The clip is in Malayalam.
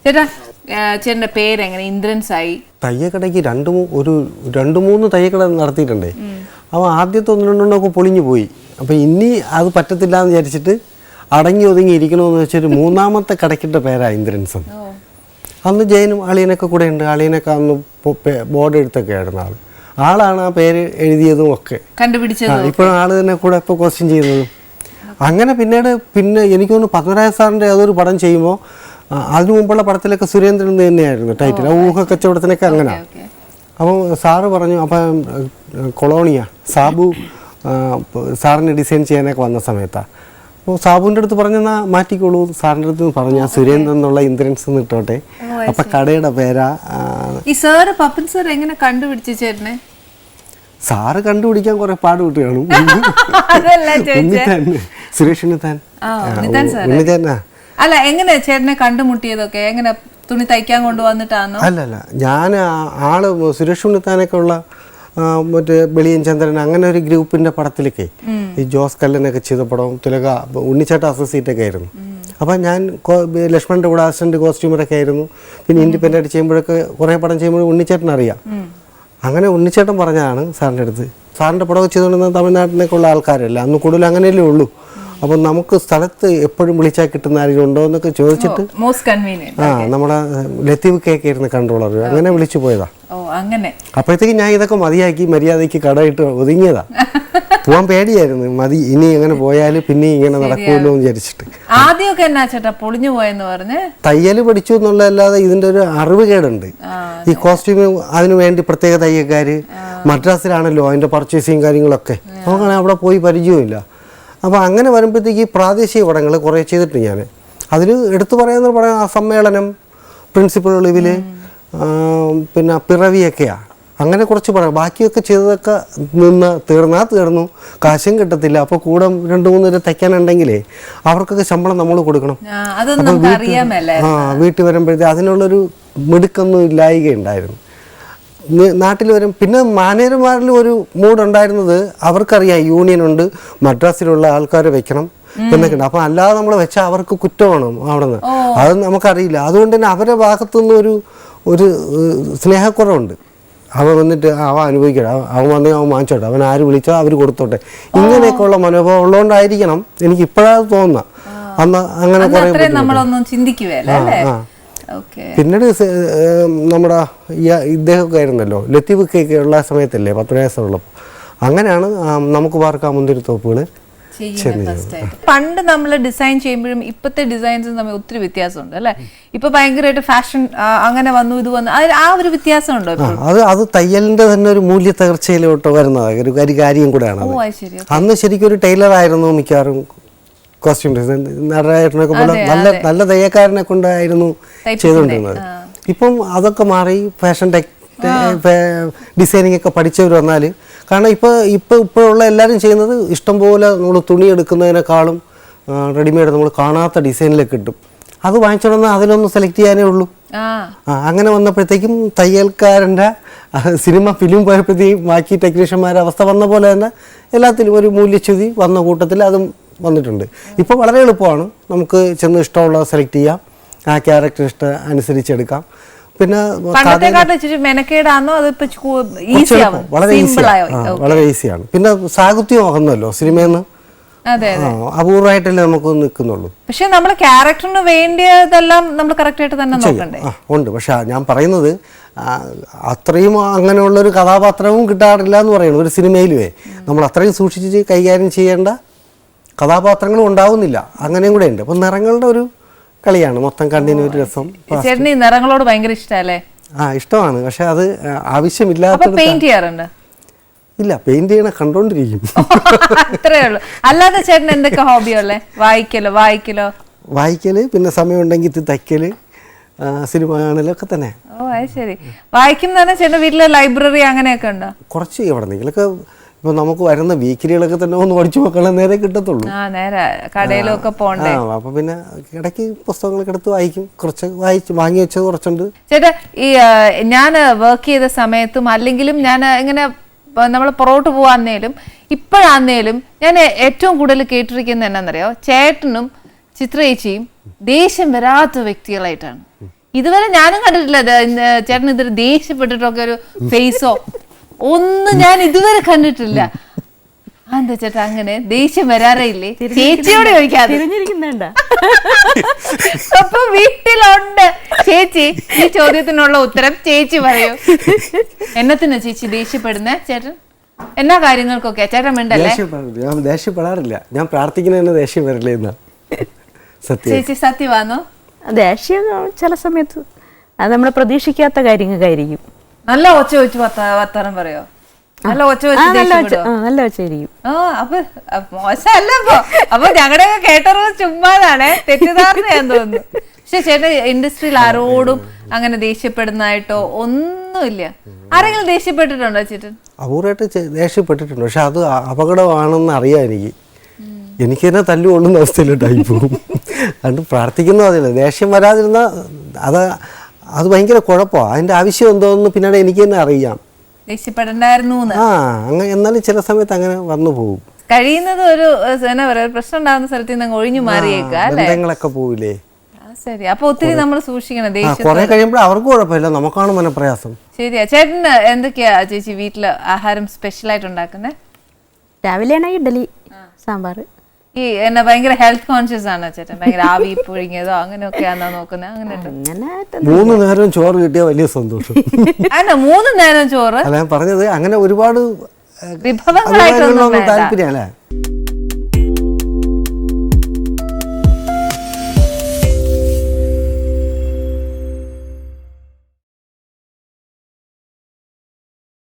ചേട്ടാ ചേട്ടന്റെ പേരെങ്ങനെ ഇന്ദ്രൻസ് ആയി? തയ്യക്കടയ്ക്ക് രണ്ട് മൂന്ന് തയ്യക്കട നടത്തിയിട്ടുണ്ടേ. അപ്പോൾ ആദ്യത്തെ ഒന്ന് രണ്ടെണ്ണമൊക്കെ പൊളിഞ്ഞു പോയി. അപ്പോൾ ഇനി അത് പറ്റത്തില്ല എന്ന് വിചാരിച്ചിട്ട് അടങ്ങി ഒതുങ്ങി ഇരിക്കണമെന്ന് വെച്ചൊരു മൂന്നാമത്തെ കടയ്ക്കിട്ട പേരാ ഇന്ദ്രൻസ്. അന്ന് ജയനും അളിയനൊക്കെ കൂടെ ഉണ്ട്. അളിയനൊക്കെ അന്ന് ബോർഡ് എടുത്തൊക്കെ ആയിരുന്നു ആളാണ് ആ പേര് എഴുതിയതും ഒക്കെ കണ്ടുപിടിച്ചത്. ഇപ്പോഴും ആള് തന്നെ കൂടെ ഇപ്പോൾ ക്വസ്റ്റ്യൻ ചെയ്യുന്നതും. അങ്ങനെ പിന്നെ എനിക്ക് തോന്നുന്നു പത്മരാജ സാറിൻ്റെ അതൊരു പടം ചെയ്യുമ്പോൾ അതിനു മുമ്പുള്ള പടത്തിലൊക്കെ സുരേന്ദ്രൻ തന്നെയായിരുന്നു ടൈറ്റിൽ. ഊഹ കച്ചവടത്തിനൊക്കെ അങ്ങനെ. അപ്പോൾ സാറ് പറഞ്ഞു, അപ്പം കൊളോണിയ സാബു സാറിന് ഡിസൈൻ ചെയ്യാനൊക്കെ വന്ന സമയത്താണ്. അപ്പോൾ സാബുവിൻ്റെ അടുത്ത് പറഞ്ഞെന്നാൽ മാറ്റിക്കോളൂ, സാറിൻ്റെ അടുത്ത് പറഞ്ഞു ആ സുരേന്ദ്രൻ എന്നുള്ള ഇന്ദ്രൻസ് ഇട്ടോട്ടെ. അപ്പം കടയുടെ പേരാ. ഈ സാറ് പപ്പൻ സാർ എങ്ങനെ കണ്ടുപിടിച്ചു ചേട്ടനെ? സാറ് കണ്ടുപിടിക്കാൻ കുറെ പാട് വിട്ടുകാണും. സുരേഷ് ഉണ്ണിത്താൻ. അല്ല, എങ്ങനെ ചേട്ടനെ കണ്ടുമുട്ടിയതൊക്കെ? എങ്ങനെ തുണി തയ്ക്കാൻ കൊണ്ടുവന്നിട്ടാണോ? അല്ലല്ല, ഞാൻ ആള് സുരേഷ് ഉണ്ണിത്താനൊക്കെ ഉള്ള മറ്റേ വെളിയൻ ചന്ദ്രൻ അങ്ങനെ ഒരു ഗ്രൂപ്പിന്റെ പടത്തിലൊക്കെ ഈ ജോസ് കല്ലനൊക്കെ ചെയ്ത പടവും തിലക ഉണ്ണിച്ചേട്ട അസോസിയേറ്റ് ഒക്കെ ആയിരുന്നു. അപ്പം ഞാൻ ലക്ഷ്മണന്റെ കൂടെ അസിസ്റ്റന്റ് കോസ്റ്റ്യൂമറൊക്കെ ആയിരുന്നു. പിന്നെ ഇൻഡിപെൻഡന്റ് ചെയ്യുമ്പോഴൊക്കെ കുറേ പടം ചെയ്യുമ്പോൾ ഉണ്ണിച്ചേട്ടൻ അറിയാം. അങ്ങനെ ഉണ്ണിച്ചേട്ടൻ പറഞ്ഞതാണ് സാറിൻ്റെ അടുത്ത്. സാറിൻ്റെ പടമൊക്കെ ചെയ്തുകൊണ്ടിരുന്ന തമിഴ്നാട്ടിലേക്കുള്ള ആൾക്കാരല്ല, അന്ന് കൂടുതൽ അങ്ങനെയല്ലേ ഉള്ളൂ. അപ്പം നമുക്ക് സ്ഥലത്ത് എപ്പോഴും വിളിച്ചാൽ കിട്ടുന്ന ആരെങ്കിലും ഉണ്ടോ എന്നൊക്കെ ചോദിച്ചിട്ട് നമ്മുടെ ലത്തീഫ് കേക്ക് ആയിരുന്നു കൺട്രോളർ. അങ്ങനെ വിളിച്ചു പോയതാ. അപ്പോഴത്തേക്ക് ഞാൻ ഇതൊക്കെ മതിയാക്കി മര്യാദയ്ക്ക് കടയിട്ട് ഒതുങ്ങിയതാ. പോവാൻ പേടിയായിരുന്നു, മതി ഇനി എങ്ങനെ പോയാലും പിന്നെ ഇങ്ങനെ നടക്കുമല്ലോ എന്ന് വിചാരിച്ചിട്ട്. ആദ്യമൊക്കെ എന്നാ ചേട്ടാ പൊളിഞ്ഞു പോയെന്ന് പറഞ്ഞ് തയ്യൽ പഠിച്ചു എന്നുള്ളതല്ലാതെ ഇതിന്റെ ഒരു അറിവ് കേടുണ്ട്. ഈ കോസ്റ്റ്യൂം അതിനു വേണ്ടി പ്രത്യേക തയ്യക്കാര് മദ്രാസിലാണല്ലോ അതിന്റെ പർച്ചേസിങ് കാര്യങ്ങളൊക്കെ. നോക്കണേ അവിടെ പോയി പരിചയമില്ല. അപ്പോൾ അങ്ങനെ വരുമ്പോഴത്തേക്ക് പ്രാദേശിക പടങ്ങൾ കുറേ ചെയ്തിട്ടുണ്ട് ഞാൻ. അതിൽ എടുത്തു പറയാൻ ആ സമ്മേളനം, പ്രിൻസിപ്പൽ ഒളിവിൽ, പിന്നെ പിറവിയൊക്കെയാണ്. അങ്ങനെ കുറച്ച് പടം. ബാക്കിയൊക്കെ ചെയ്തതൊക്കെ തീർന്നു, കാശും കിട്ടത്തില്ല. അപ്പോൾ കൂടെ 2-3 പേര് തയ്ക്കാനുണ്ടെങ്കിലേ അവർക്കൊക്കെ ശമ്പളം നമ്മൾ കൊടുക്കണം. വീട്ടിൽ വരുമ്പോഴത്തേക്ക് അതിനുള്ളൊരു മിടുക്കൊന്നും ഇല്ലായികയുണ്ടായിരുന്നു. നാട്ടിൽ വരും. പിന്നെ മാനേജർമാരിൽ ഒരു മൂഡുണ്ടായിരുന്നത് അവർക്കറിയാം യൂണിയൻ ഉണ്ട്, മദ്രാസിലുള്ള ആൾക്കാരെ വെക്കണം എന്നൊക്കെ ഉണ്ട്. അപ്പം അല്ലാതെ നമ്മൾ വെച്ചാൽ അവർക്ക് കുറ്റമാണ് അവിടെ നിന്ന്. അത് നമുക്കറിയില്ല. അതുകൊണ്ട് തന്നെ അവരുടെ ഭാഗത്തുനിന്ന് ഒരു സ്നേഹക്കുറവുണ്ട്. അവൻ വന്നിട്ട് അവൻ അനുഭവിക്കട്ടെ, അവൻ വന്ന് അവൻ വാങ്ങിച്ചോട്ടെ, അവൻ ആര് വിളിച്ചോ അവർ കൊടുത്തോട്ടെ, ഇങ്ങനെയൊക്കെ ഉള്ള മനോഭാവം ഉള്ളതുകൊണ്ടായിരിക്കണം എനിക്ക് ഇപ്പോഴത് തോന്നുക. അന്ന് അങ്ങനെ കുറേ പിന്നീട് നമ്മുടെ ഇദ്ദേഹമൊക്കെ ആയിരുന്നല്ലോ ലത്തീഫൊക്കെ ഉള്ള സമയത്തല്ലേ 10 വയസ്സുള്ളപ്പോൾ. അങ്ങനെയാണ് നമുക്ക് പാർക്കാൻ മുന്തിരിത്തോപ്പുകൾ. പണ്ട് നമ്മൾ ഡിസൈൻ ചെയ്യുമ്പോഴും ഇപ്പോഴത്തെ ഡിസൈൻസും തമ്മിൽ ഒത്തിരി വ്യത്യാസമുണ്ട് അല്ലേ? ഇപ്പൊ ഭയങ്കരമായിട്ട് ഫാഷൻ അങ്ങനെ വന്നു, ഇത് വന്നു, ആ ഒരു വ്യത്യാസം ഉണ്ടോ? അത് തയ്യലിന്റെ തന്നെ ഒരു മൂല്യ തകർച്ചയിലോട്ട് വരുന്നത് ഒരു കാര്യം കൂടെയാണ്. അന്ന് ശരിക്കും ഒരു ടൈലർ ആയിരുന്നു മിക്കവാറും കോസ്റ്റ്യൂം ഡിസൈൻ നടരാജനൊക്കെ പോലെ നല്ല തയ്യക്കാരനെ കൊണ്ടായിരുന്നു ചെയ്തുകൊണ്ടിരുന്നത്. ഇപ്പം അതൊക്കെ മാറി ഫാഷൻ ഡിസൈനിങ് ഒക്കെ പഠിച്ചവർ വന്നാൽ, കാരണം ഇപ്പോഴുള്ള എല്ലാവരും ചെയ്യുന്നത് ഇഷ്ടംപോലെ നമ്മൾ തുണി എടുക്കുന്നതിനേക്കാളും റെഡിമെയ്ഡ് നമ്മൾ കാണാത്ത ഡിസൈനിലേക്ക് കിട്ടും. അത് വാങ്ങിച്ചോണ്ടെന്നാൽ അതിലൊന്ന് സെലക്ട് ചെയ്യാനേ ഉള്ളൂ. അങ്ങനെ വന്നപ്പോഴത്തേക്കും തയ്യൽക്കാരൻ്റെ സിനിമ ഫിലിം പോയപ്പോഴത്തേക്കും ബാക്കി ടെക്നീഷ്യന്മാരുടെ അവസ്ഥ വന്ന പോലെ തന്നെ എല്ലാത്തിലും ഒരു മൂല്യച്യുതി വന്ന കൂട്ടത്തിൽ അതും വന്നിട്ടുണ്ട്. ഇപ്പോൾ വളരെ എളുപ്പമാണ്, നമുക്ക് ചെന്ന് ഇഷ്ടമുള്ളത് സെലക്ട് ചെയ്യാം, ആ ക്യാരക്ടർ അനുസരിച്ചെടുക്കാം. പിന്നെ വളരെ ഈസിയാണ്. പിന്നെ സാഹിത്യമാകുന്നല്ലോ സിനിമയിൽ നിന്ന്, അപൂർവമായിട്ടല്ലേ നമുക്ക് നിൽക്കുന്നുള്ളൂ. പക്ഷെ നമ്മൾ ക്യാരക്ടറിന് വേണ്ടിയതെല്ലാം നമ്മൾ കറക്റ്റ് ആയിട്ട് തന്നെ നോക്കണ്ടേ? ഉണ്ട്. പക്ഷെ ഞാൻ പറയുന്നത് അത്രയും അങ്ങനെയുള്ളൊരു കഥാപാത്രവും കിട്ടാറില്ല എന്ന് പറയുന്നത് ഒരു സിനിമയിലുവേ. നമ്മൾ അത്രയും സൂക്ഷിച്ച് കൈകാര്യം ചെയ്യേണ്ട കഥാപാത്രങ്ങളും ഉണ്ടാവുന്നില്ല. അങ്ങനെയും കൂടെ ഉണ്ട്. അപ്പം നിറങ്ങളുടെ ഒരു കളിയാണ് മൊത്തം കണ്ണിന് ഒരു രസം. ചേട്ടന് നിറങ്ങളോട് ഭയങ്കര ഇഷ്ടമല്ലേ? ഇഷ്ടമാണ്. പക്ഷെ അത് ആവശ്യമില്ലാത്ത ഇല്ല, പെയിന്റ് ചെയ്യണ കണ്ടോണ്ടിരിക്കും, അത്രേ ഉള്ളൂ. അല്ലാതെ ചേട്ടൻ എന്തൊക്കെ ഹോബിയുള്ളേ? വായിക്കല്, പിന്നെ സമയം ഉണ്ടെങ്കിൽ തയ്ക്കല്, സിനിമ കാണലൊക്കെ തന്നെ. അത് ശരി. വായിക്കുന്ന ചേട്ടൻ വീട്ടിലെ ലൈബ്രറി അങ്ങനെയൊക്കെ ഉണ്ടോ? കുറച്ച് എവിടെ നിന്നൊക്കെ. ഇപ്പൊ നമുക്ക് വരുന്ന വീക്കിലികളൊക്കെ തന്നെ ഒന്ന് പഠിച്ചു നോക്കാൻ നേരെ കിട്ടത്തുള്ളൂ. കടയിലൊക്കെ പോണ്ടേ. അപ്പൊ പിന്നെ ഇടയ്ക്ക് പുസ്തകങ്ങളൊക്കെ എടുത്ത് വായിക്കും. കുറച്ച് വാങ്ങി വെച്ചത് കുറച്ചുണ്ട്. ചേട്ടാ, ഈ ഞാൻ വർക്ക് ചെയ്ത സമയത്തും അല്ലെങ്കിലും ഞാൻ ഇങ്ങനെ നമ്മൾ പുറകോട്ട് പോവാന്നേലും ഇപ്പോഴാന്നേലും ഞാൻ ഏറ്റവും കൂടുതൽ കേട്ടിരിക്കുന്നത് എന്നാന്നറിയോ? ചേട്ടനും ചിത്രയേച്ചിയും ദേഷ്യം വരാത്ത വ്യക്തികളായിട്ടാണ്. ഇതുവരെ ഞാനും കണ്ടിട്ടില്ല ചേട്ടൻ ഇതൊരു ദേഷ്യപ്പെട്ടിട്ടൊക്കെ ഒരു ഫേസോ ഒന്നും ഞാൻ ഇതുവരെ കണ്ടിട്ടില്ല. എന്താ ചേട്ടാ അങ്ങനെ ദേഷ്യം വരാറേ ഇല്ലേ? ചേച്ചിയോട് ചോദിക്കാതെ അപ്പൊ വീട്ടിലുണ്ട് ചേച്ചി. ഈ ചോദ്യത്തിനുള്ള ഉത്തരം ചേച്ചി പറയൂ. എന്നത്തിനാ ചേച്ചി ദേഷ്യപ്പെടുന്നേ ചേട്ടൻ? എന്നാ കാര്യങ്ങൾക്കൊക്കെ ചേട്ടൻ മിണ്ടല്ലേ? ഞാൻ ദേഷ്യപ്പെടാറില്ല, ഞാൻ പ്രാർത്ഥിക്കുന്ന ദേഷ്യം വരില്ല എന്നാ സത്യം. ചേച്ചി സത്യമാണോ? ദേഷ്യം ചില സമയത്ത് അത് നമ്മൾ പ്രതീക്ഷിക്കാത്ത കാര്യങ്ങൾക്കായിരിക്കും. നല്ല ഒച്ച വെച്ച് വർത്താനം പറയോ? നല്ല ഒച്ച വെച്ച് നല്ല വെച്ചായിരിക്കും. അപ്പൊ മോശമല്ല. അപ്പൊ ഞങ്ങളുടെയൊക്കെ കേട്ടറിവ് ചുമ്മാതാണ്, തെറ്റിദ്ധാരണയാന്ന് തോന്നുന്നു. പക്ഷെ ചേട്ടൻ ഇൻഡസ്ട്രിയിൽ ആരോടും അങ്ങനെ ദേഷ്യപ്പെടുന്നതായിട്ടോ ഒന്നുമില്ല? ആരെങ്കിലും ദേഷ്യപ്പെട്ടിട്ടുണ്ടോ ചേട്ടൻ? അപൂർവമായിട്ട് ദേഷ്യപ്പെട്ടിട്ടുണ്ട്, പക്ഷെ അത് അപകടമാണെന്ന് അറിയാം എനിക്ക് തന്നെ തല്ലുകൊള്ളുന്ന അവസ്ഥയിലോട്ടായി പോകും. അതുകൊണ്ട് പ്രാർത്ഥിക്കുന്ന അതില്ല, ദേഷ്യം വരാതിരുന്ന അത് ഭയങ്കര കുഴപ്പമാണ്. അതിൻ്റെ ആവശ്യം എന്തോന്ന് പിന്നീട് എനിക്ക് തന്നെ അറിയാം. ദേഷ്യപ്പെടണ്ടായിരുന്നു. അങ്ങനെ എന്നാലും ചില സമയത്ത് അങ്ങനെ വന്നു പോകും. കഴിയുന്നത് ഒരു എന്നാ പറയാ പ്രശ്നം ഉണ്ടാകുന്ന സ്ഥലത്ത് നിന്ന് ഒഴിഞ്ഞു മാറിയേക്കാ പോവില്ലേ? ശരി. അപ്പൊ ഒത്തിരി നമ്മൾ സൂക്ഷിക്കണം. കുറെ കഴിയുമ്പോൾ അവർക്ക് കുഴപ്പമില്ല, നമുക്കാണ് മനപ്രയാസം. ശരിയാ. ചേട്ടന് എന്തൊക്കെയാ ചേച്ചി വീട്ടില് ആഹാരം സ്പെഷ്യൽ ആയിട്ട് ഉണ്ടാക്കുന്നത്? രാവിലെ ആണെങ്കിൽ ഇഡലി സാമ്പാർ. ഈ എന്നാ ഭയങ്കര ഹെൽത്ത് കോൺഷ്യസ് ആണോ ചേട്ടൻ? ഭയങ്കര ആവി പുഴുങ്ങിയതോ അങ്ങനെയൊക്കെയാണോ നോക്കുന്നത്? അങ്ങനെ 3 നേരം ചോറ് കിട്ടിയ വലിയ സന്തോഷം. അല്ല 3 നേരം ചോറ് അല്ല ഞാൻ പറഞ്ഞത്, അങ്ങനെ ഒരുപാട് വിഭവങ്ങളായിട്ടൊന്നും താല്പര്യം അല്ലേ.